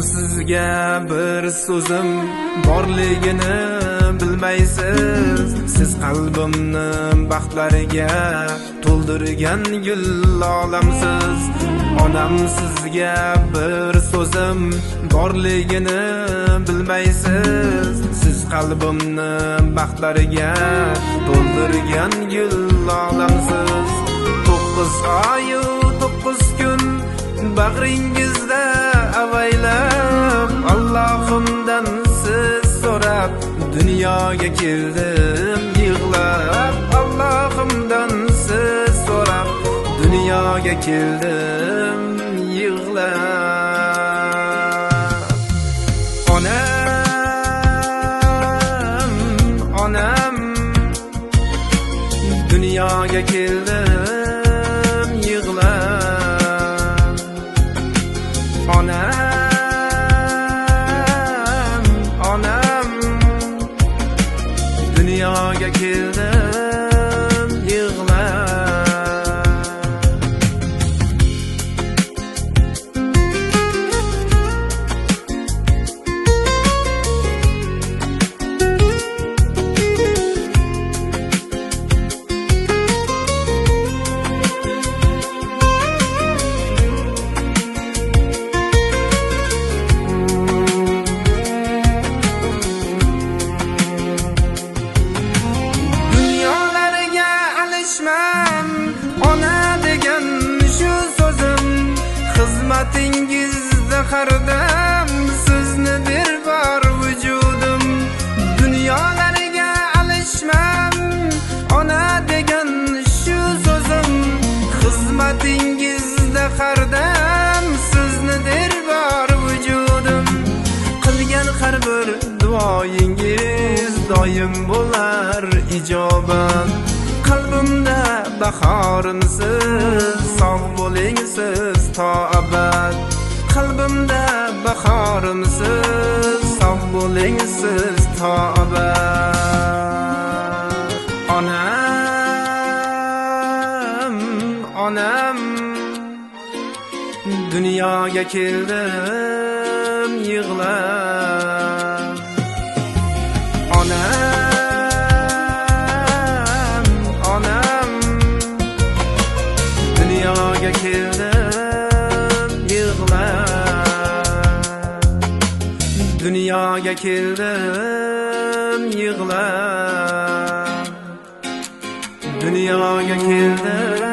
Sizga bir so'zim borligini bilmaysiz. Siz qalbimni baxtlariga to'ldirgan gul olamsiz. Onam sizga bir so'zim borligini bilmaysiz. Siz qalbimni baxtlariga to'ldirgan gul olamsiz. 9 oy 9 kun bag'ringizda avaylab Allohimdan siz so'rab dunyoga keldim yig'lab. Allohimdan siz so'rab dunyoga keldim yig'lab. Onam dunyoga keldim yig'lab. Onam dunyoga keldim yig'lab. Ona degan shu so'zim xizmatingizda hardam sizni bor vujudim. Dunyolarga alishmam. Ona degan shu so'zim xizmatingizda hardam sizni bor vujudim. Qilgan har bir duoyingiz doim bo'lar ijobat. Qalbimda bahorimsiz, sog' bo'ling siz to abad. Qalbimda bahorimsiz, sog' bo'ling siz to abad. Onam dunyoga keldim yig'lab. Dunyoga keldim yig'lab. Dunyoga keldim yig'lab. Dunyoga keldim